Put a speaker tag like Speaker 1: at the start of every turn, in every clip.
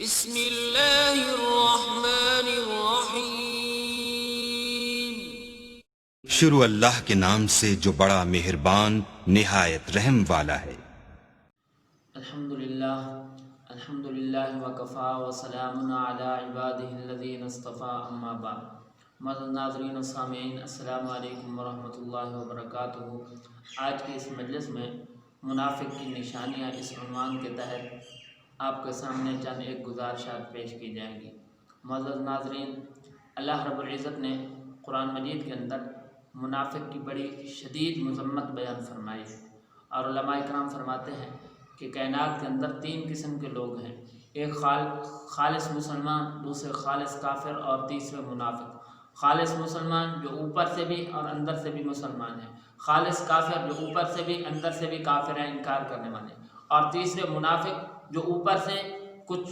Speaker 1: بسم اللہ الرحمن الرحیم۔
Speaker 2: شروع اللہ کے نام سے جو بڑا مہربان نہایت رحم والا ہے۔
Speaker 3: الحمدللہ وکفا وسلام علی عبادہ الذین اصطفیٰ اما بعد۔ معزز ناظرین و سامعین، السلام علیکم ورحمۃ اللہ وبرکاتہ۔ آج کے اس مجلس میں منافق کی نشانیاں اس عنوان کے تحت آپ کے سامنے چند ایک گزارشات پیش کی جائیں گی۔ معزز ناظرین، اللہ رب العزت نے قرآن مجید کے اندر منافق کی بڑی شدید مذمت بیان فرمائی ہے، اور علماء کرام فرماتے ہیں کہ کائنات کے اندر تین قسم کے لوگ ہیں، ایک خالص مسلمان، دوسرے خالص کافر، اور تیسرے منافق۔ خالص مسلمان جو اوپر سے بھی اور اندر سے بھی مسلمان ہیں، خالص کافر جو اوپر سے بھی اندر سے بھی کافر ہیں، انکار کرنے والے، اور تیسرے منافق جو اوپر سے کچھ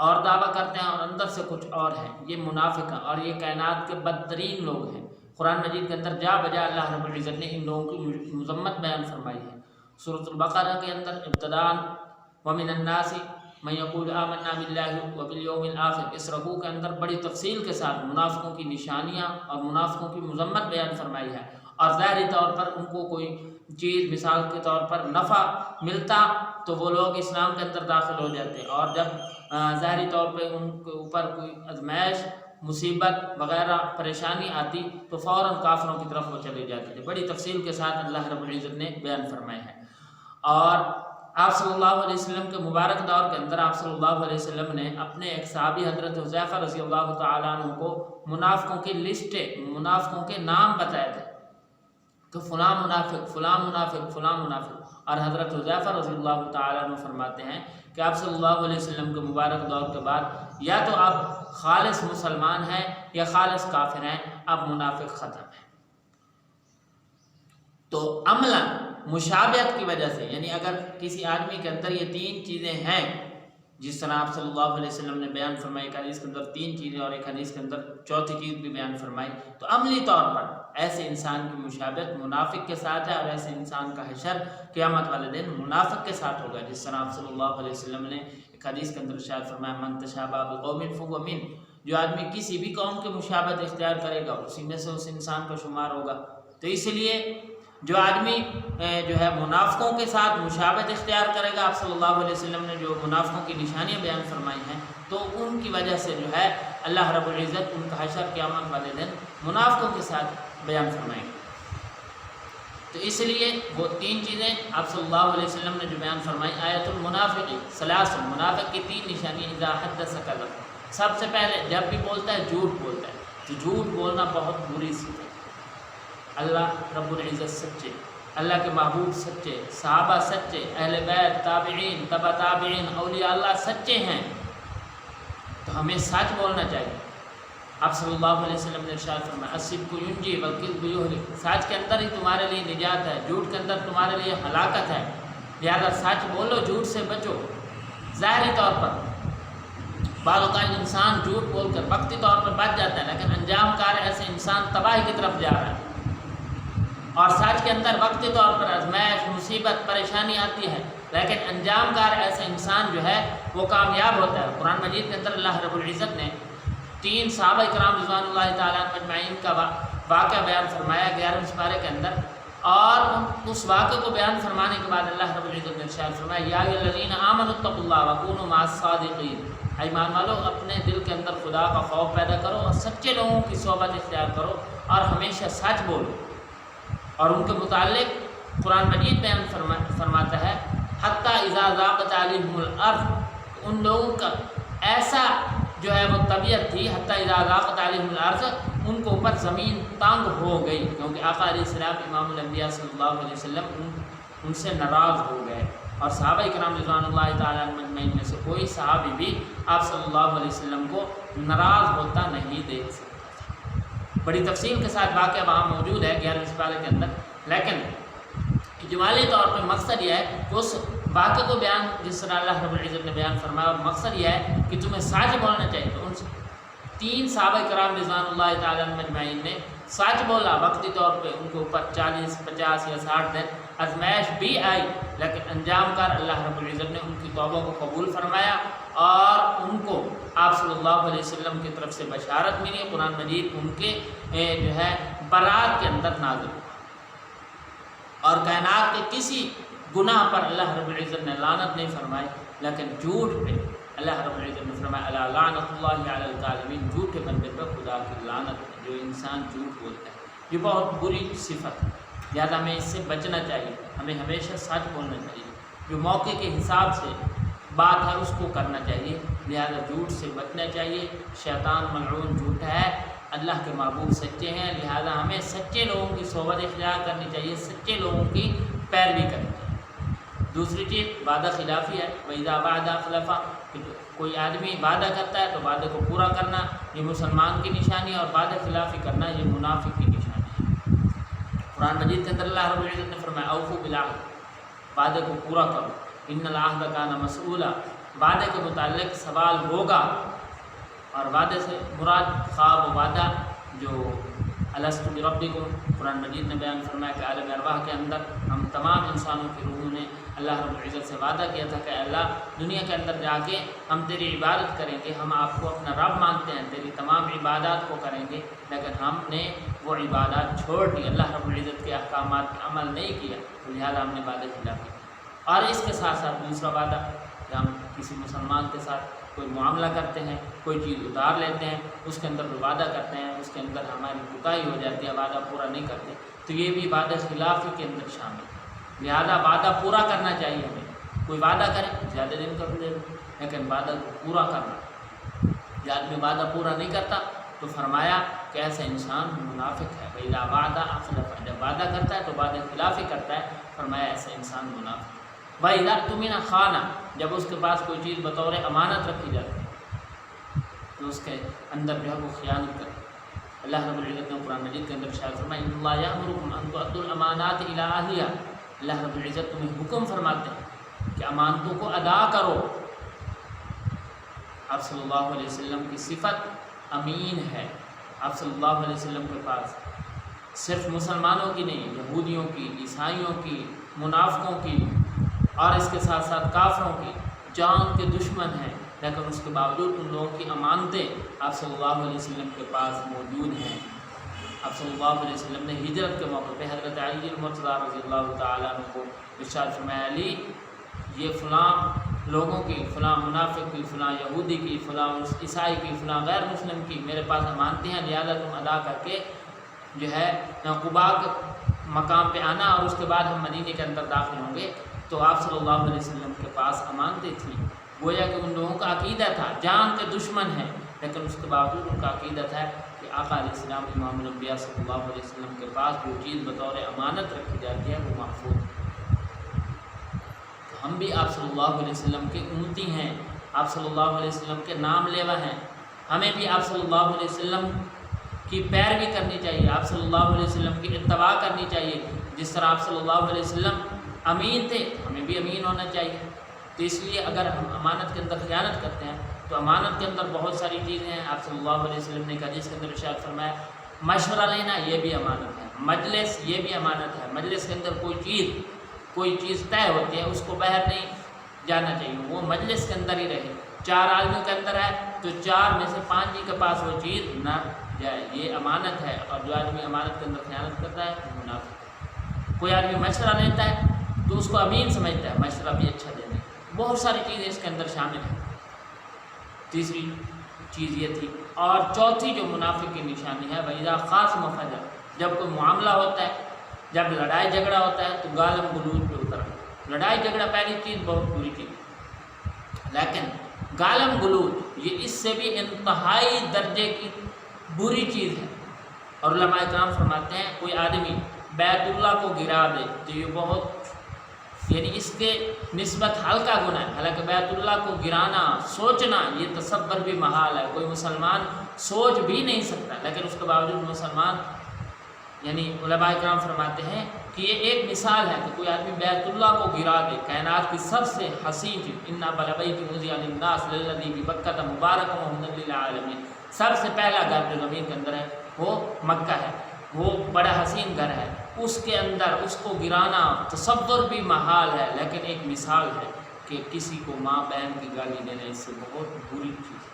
Speaker 3: اور دعویٰ کرتے ہیں اور اندر سے کچھ اور ہیں۔ یہ منافق ہیں اور یہ کائنات کے بدترین لوگ ہیں۔ قرآن مجید کے اندر جا بجا اللہ رب العزت نے ان لوگوں کی مذمت بیان فرمائی ہے۔ سورۃ البقرہ کے اندر ابتداء ومن الناس من یقول آمنا باللہ وبالیوم الآخر، اس رکوع کے اندر بڑی تفصیل کے ساتھ منافقوں کی نشانیاں اور منافقوں کی مذمت بیان فرمائی ہے، اور ظاہری طور پر ان کو کوئی چیز مثال کے طور پر نفع ملتا تو وہ لوگ اسلام کے اندر داخل ہو جاتے، اور جب ظاہری طور پہ ان کے اوپر کوئی آزمائش، مصیبت وغیرہ پریشانی آتی تو فوراً کافروں کی طرف وہ چلے جاتے تھے۔ بڑی تفصیل کے ساتھ اللہ رب العزت نے بیان فرمایا ہے۔ اور آپ صلی اللہ علیہ وسلم کے مبارک دور کے اندر آپ صلی اللہ علیہ وسلم نے اپنے ایک صحابی حضرت حذیفہ رضی اللہ تعالیٰ عنہ کو منافقوں کی لسٹ، منافقوں کے نام بتائے تھے کہ فلاں منافق، فلاں منافق، فلاں منافق، اور حضرت حذیفہ رضی اللہ تعالیٰ عنہ فرماتے ہیں کہ آپ صلی اللہ علیہ وسلم کے مبارک دور کے بعد یا تو آپ خالص مسلمان ہیں یا خالص کافر ہیں، اب منافق ختم ہے۔ تو عملاً مشابہت کی وجہ سے، یعنی اگر کسی آدمی کے اندر یہ تین چیزیں ہیں، جس طرح آپ صلی اللہ علیہ وسلم نے بیان فرمائی، ایک حدیث کے اندر تین چیزیں اور ایک حدیث کے اندر چوتھی چیز بھی بیان فرمائی، تو عملی طور پر ایسے انسان کی مشابہت منافق کے ساتھ ہے، اور ایسے انسان کا حشر قیامت والے دن منافق کے ساتھ ہوگا، جس طرح آپ صلی اللہ علیہ وسلم نے ایک حدیث کے اندر ارشاد فرمایا من تشابہ بقوم فہو من، جو آدمی کسی بھی قوم کے مشابہت اختیار کرے گا اسی میں سے اس انسان کا شمار ہوگا۔ تو اس لیے جو آدمی جو ہے منافقوں کے ساتھ مشابہت اختیار کرے گا، آپ صلی اللہ علیہ وسلم نے جو منافقوں کی نشانیاں بیان فرمائی ہیں، تو ان کی وجہ سے جو ہے اللہ رب العزت ان کا حشر قیامت والے دن منافقوں کے ساتھ بیان فرمائیں گے۔ تو اس لیے وہ تین چیزیں آپ صلی اللہ علیہ وسلم نے جو بیان فرمائی، آیت المنافق ثلاث، منافق کی تین نشانیاں، اذا حدث کذب، سب سے پہلے جب بھی بولتا ہے جھوٹ بولتا ہے، تو جھوٹ بولنا بہت بری صفت ہے۔ اللہ رب العزت سچے، اللہ کے محبوب سچے، صحابہ سچے، اہل بیت، تابعین، تبع تابعین، اولیاء اللہ سچے ہیں، تو ہمیں سچ بولنا چاہیے۔ آپ صلی اللہ علیہ وسلم نے ارشاد فرمایا الصدق ینجی والکذب یہلک، سچ کے اندر ہی تمہارے لیے نجات ہے، جھوٹ کے اندر تمہارے لیے ہلاکت ہے، لہذا سچ بولو، جھوٹ سے بچو۔ ظاہری طور پر بعض اوقات انسان جھوٹ بول کر وقتی طور پر بچ جاتا ہے، لیکن انجام کار ایسے انسان تباہی کی طرف جا رہا ہے، اور سچ کے اندر وقتی طور پر آزمائش، مصیبت، پریشانی آتی ہے، لیکن انجام کار ایسے انسان جو ہے وہ کامیاب ہوتا ہے۔ قرآن مجید کے اندر اللہ رب العزت نے تین صحابہ کرام رضوان اللہ تعالیٰ عنہ اجمعین کا واقعہ بیان فرمایا 11ویں سپارے کے اندر، اور اس واقعے کو بیان فرمانے کے بعد اللہ رب العزت نے ارشاد فرمایا یا ایھا الذین آمنوا اتقوا اللہ وکونوا مع الصادقین، ایمان والو اپنے دل کے اندر خدا کا خوف پیدا کرو اور سچے لوگوں کی صحبت اختیار کرو اور ہمیشہ سچ بولو۔ اور ان کے متعلق قرآن مجید بیان فرماتا ہے حتیٰ اذا ضاقت علیہم الارض، ان لوگوں کا ایسا جو ہے وہ طبیعت تھی، حتیٰ اذا ضاقت علیہم الارض، ان کو اوپر زمین تنگ ہو گئی، کیونکہ آقا علیہ السلام امام الانبیاء صلی اللہ علیہ وسلم ان سے ناراض ہو گئے، اور صحابہ کرام رضوان اللہ تعالیٰ عنہ اجمعین میں سے کوئی صحابی بھی آپ صلی اللہ علیہ وسلم کو ناراض ہوتا نہیں دیکھ سکتا۔ بڑی تفصیل کے ساتھ واقعہ وہاں موجود ہے 11ویں سپارے کے اندر، لیکن اجمالی طور پہ مقصد یہ ہے کہ اس واقعے کو بیان جس طرح اللہ رب العزت نے بیان فرمایا، اور مقصد یہ ہے کہ تمہیں سچ بولنا چاہیے۔ تو ان تین صحابہ کرام رضوان اللہ تعالیٰ عنہ اجمعین نے سچ بولا، وقتی طور پہ ان کے اوپر 40، 50 یا 60 دن آزمائش بھی آئی، لیکن انجام کار اللہ رب العزت نے ان کی توبہ کو قبول فرمایا، اور ان کو آپ صلی اللہ علیہ وسلم کی طرف سے بشارت ملی، قرآن مجید ان کے جو ہے برات کے اندر نازل ہوا، اور کائنات کے کسی گناہ پر اللہ رب العزت نے لعنت نہیں فرمائی، لیکن جھوٹ پہ اللہ رب العزت نے فرمایا الا لعنت اللہ علی الکاذبین، جھوٹے بندے پہ خدا کی لعنت ہے جو انسان جھوٹ بولتا ہے۔ یہ بہت بری صفت ہے، لہٰذا ہمیں اس سے بچنا چاہیے، ہمیں ہمیشہ سچ بولنا چاہیے، جو موقع کے حساب سے بات ہے اس کو کرنا چاہیے، لہذا جھوٹ سے بچنا چاہیے۔ شیطان ملعون جھوٹا ہے، اللہ کے محبوب سچے ہیں، لہذا ہمیں سچے لوگوں کی صحبت اختیار کرنی چاہیے، سچے لوگوں کی پیروی کرنی چاہیے۔ دوسری چیز وعدہ خلافی ہے، وَإِذَا وَعَدَ خَلَفَ، کوئی آدمی وعدہ کرتا ہے تو وعدے کو پورا کرنا یہ مسلمان کی نشانی ہے، اور وعدہ خلافی کرنا یہ منافق کی نشانی ہے۔ قرآن مجید کے اندر اللہ رب العزت نے فرمایا اوفوا بالعہد، وعدے کو پورا کرو، ان العہد کان مسئولا، وعدے کے متعلق سوال ہوگا، اور وعدے سے مراد خواب و وعدہ جو الست بربکم، قرآن مجید نے بیان فرمایا کہ عالم ارواح کے اندر ہم تمام انسانوں کی روحوں نے اللہ رب العزت سے وعدہ کیا تھا کہ اللہ دنیا کے اندر جا کے ہم تیری عبادت کریں گے، ہم آپ کو اپنا رب مانتے ہیں، تیری تمام عبادات کو کریں گے، لیکن ہم نے وہ عبادات چھوڑ دی، اللہ رب العزت کے احکامات پر عمل نہیں کیا، تو لہٰذا ہم نے وعدے خلاف کیا۔ اور اس کے ساتھ ساتھ دوسرا وعدہ کہ ہم کسی مسلمان کے ساتھ کوئی معاملہ کرتے ہیں، کوئی چیز اتار لیتے ہیں، اس کے اندر وعدہ کرتے ہیں، اس کے اندر ہماری کوتاہی ہو جاتی ہے، وعدہ پورا نہیں کرتے، تو یہ بھی وعدہ خلافی کے اندر شامل ہے، لہذا وعدہ پورا کرنا چاہیے ہمیں۔ کوئی وعدہ کرے زیادہ دن کر دے، لیکن وعدہ کو پورا کرنا، جب آدمی وعدہ پورا نہیں کرتا تو فرمایا کہ ایسا انسان منافق ہے، وَإِذَا وَعَدَ أَخْلَفَ، جب وعدہ کرتا ہے تو وعدہ خلافی کرتا ہے، فرمایا ایسا انسان منافق ہے۔ وَإِذَا اؤْتُمِنَ خَانَ، جب اس کے پاس کوئی چیز بطور امانت رکھی جاتی ہے تو اس کے اندر جو ہے وہ خیانت کرے۔ اللہ رب العزت نے قرآن مجید کے اندر ارشاد فرمایا ان اللہ یأمرکم ان تؤدوا الامانات الی اہلہا، اللہ رب العزت تمہیں حکم فرماتے ہیں کہ امانتوں کو ادا کرو۔ آپ صلی اللہ علیہ وسلم کی صفت امین ہے، آپ صلی اللہ علیہ وسلم کے پاس صرف مسلمانوں کی نہیں، یہودیوں کی، عیسائیوں کی، منافقوں کی، اور اس کے ساتھ ساتھ کافروں کی جان کے دشمن ہیں، لیکن اس کے باوجود ان لوگوں کی امانتیں آپ صلی اللہ علیہ وسلم کے پاس موجود ہیں۔ آپ صلی اللہ علیہ وسلم نے ہجرت کے موقع پہ حضرت علی المرتضیٰ رضی اللہ تعالیٰ عنہ کو ارشاد فرمایا علی یہ فلاں لوگوں کی، فلاں منافق کی، فلاں یہودی کی، فلاں عیسائی کی، فلاں غیر مسلم کی میرے پاس امانتیں ہیں، لہذا تم ادا کر کے جو ہے قباء کے مقام پہ آنا، اور اس کے بعد ہم مدینے کے اندر داخل ہوں گے۔ تو آپ صلی اللہ علیہ وسلم کے پاس امانتیں تھیں، گویا کہ ان لوگوں کا عقیدہ تھا جان کے دشمن ہیں، لیکن اس کے باوجود ان کا عقیدہ تھا کہ آقا علیہ السلام امام الانبیاء صلی اللہ علیہ وسلم کے پاس جو چیز بطور امانت رکھی جاتی ہے وہ محفوظ ہے۔ تو ہم بھی آپ صلی اللہ علیہ وسلم کے امتی ہیں، آپ صلی اللہ علیہ وسلم کے نام لیوا ہیں، ہمیں بھی آپ صلی اللہ علیہ وسلم کی پیروی کرنی چاہیے، آپ صلی اللہ علیہ وسلم کی اتباع کرنی چاہیے۔ جس طرح آپ صلی اللہ علیہ وسلم امین تھے، ہمیں بھی امین ہونا چاہیے۔ تو اس لیے اگر ہم امانت کے اندر خیانت کرتے ہیں تو امانت کے اندر بہت ساری چیزیں ہیں۔ آپ صلی اللہ علیہ وسلم نے ایک حدیث کے اندر ارشاد فرمایا مشورہ لینا یہ بھی امانت ہے، مجلس یہ بھی امانت ہے، مجلس کے اندر کوئی چیز طے ہوتی ہے اس کو باہر نہیں جانا چاہیے، وہ مجلس کے اندر ہی رہے۔ 4 آدمیوں کے اندر ہے تو 4 میں سے 5 ہی کے پاس وہ چیز نہ جائے، یہ امانت ہے، اور جو آدمی امانت کے اندر خیانت کرتا ہے وہ منافق ہے۔ کوئی آدمی مشورہ لیتا ہے تو اس کو امین سمجھتا ہے، مشورہ بھی اچھا دینے، بہت ساری چیزیں اس کے اندر شامل ہیں۔ تیسری چیز یہ تھی، اور چوتھی جو منافق کی نشانی ہے وَإِذَا خَاصَمَ فَجَرَ، جب کوئی معاملہ ہوتا ہے، جب لڑائی جھگڑا ہوتا ہے تو گالم گلوچ پہ اتر ہے۔ لڑائی جھگڑا پہلی چیز بہت بری چیز ہے، لیکن گالم گلوچ یہ اس سے بھی انتہائی درجے کی بری چیز ہے، اور علماء کرام فرماتے ہیں کوئی آدمی بیت اللہ کو گرا دے تو یہ بہت یعنی اس کے نسبت ہلکا گناہ ہے، حالانکہ بیت اللہ کو گرانا سوچنا یہ تصور بھی محال ہے، کوئی مسلمان سوچ بھی نہیں سکتا، لیکن اس کے باوجود مسلمان یعنی علماء کرام فرماتے ہیں کہ یہ ایک مثال ہے کہ کوئی آدمی بیت اللہ کو گرا دے، کائنات کی سب سے حسین چیز اِنَّا بَلَبَيْتِ مُزِيَ لِلنَّاسِ لِلَّذِي بِبَكَّةَ مُبَارَكًا وَهُدًى لِلْعَالَمِينَ، سب سے پہلا گھر جو زمین کے اندر ہے وہ مکہ ہے، وہ بڑا حسین گھر ہے، اس کے اندر اس کو گرانا تصور بھی محال ہے، لیکن ایک مثال ہے کہ کسی کو ماں بہن کی گالی دینا اس سے بہت بری چیز ہے۔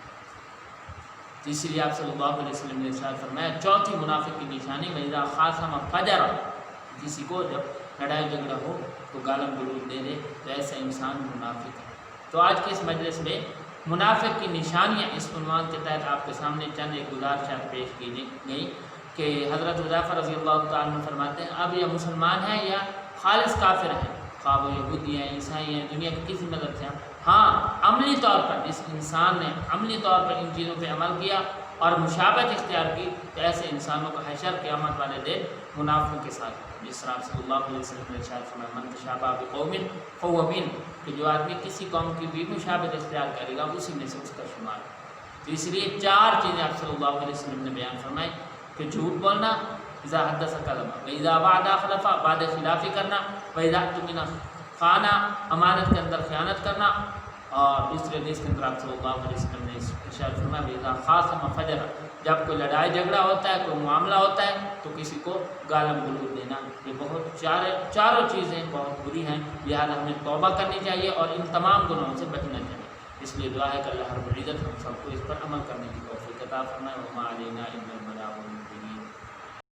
Speaker 3: تو اس لیے آپ صلی اللہ علیہ وسلم نے ارشاد فرمایا چوتھی منافق کی نشانی وَإِذَا خَاصَمَ فَجَرَ، کسی کو جب لڑائی جھگڑا ہو تو گالم گلوچ دے دے تو ایسا انسان منافق ہے۔ تو آج کے اس مجلس میں منافق کی نشانیاں اس عنوان کے تحت آپ کے سامنے چند ایک گزارشات پیش کی گئی کہ حضرت حذیفہ رضی اللہ تعالیٰ عنہ فرماتے ہیں اب یہ مسلمان ہیں یا خالص کافر ہیں، خواہ وہ یہودی ہیں، عیسائی ہیں، دنیا کے کسی مذہب سے ہیں، ہاں عملی طور پر جس انسان نے عملی طور پر ان چیزوں پہ عمل کیا اور مشابہت اختیار کی تو ایسے انسانوں کا حشر قیامت والے دن منافقوں کے ساتھ، جس طرح صلی اللہ علیہ وسلم نے ارشاد فرمایا من تشابہ بقوم فہو منہم، کہ جو آدمی کسی قوم کی بھی مشابہت اختیار کرے گا اسی میں سے اس کا شمار ہے۔ تو اس لیے چار چیزیں آپ صلی اللہ علیہ وسلم نے بیان فرمائی کہ جھوٹ بولنا، اذا حدث کذب، واذا وعد اخلف، وعدہ خلافی کرنا، واذا اؤتمن خان، امانت کے اندر خیانت کرنا، اور دوسرے حدیث کے اندر آپ صلی اللہ علیہ وسلم نے ارشاد فرمایا واذا خاصم فجر، جب کوئی لڑائی جھگڑا ہوتا ہے، کوئی معاملہ ہوتا ہے تو کسی کو گالم گلوچ دینا، یہ بہت چاروں چیزیں بہت بری ہیں، لہٰذا ہمیں توبہ کرنی چاہیے اور ان تمام گناہوں سے بچنا چاہیے۔ اس لیے دعا ہے کہ اللہ رب العزت ہم سب کو اس پر عمل کرنے کی توفیق عطا فرمائے۔ وما علینا الا البلاغ المبین۔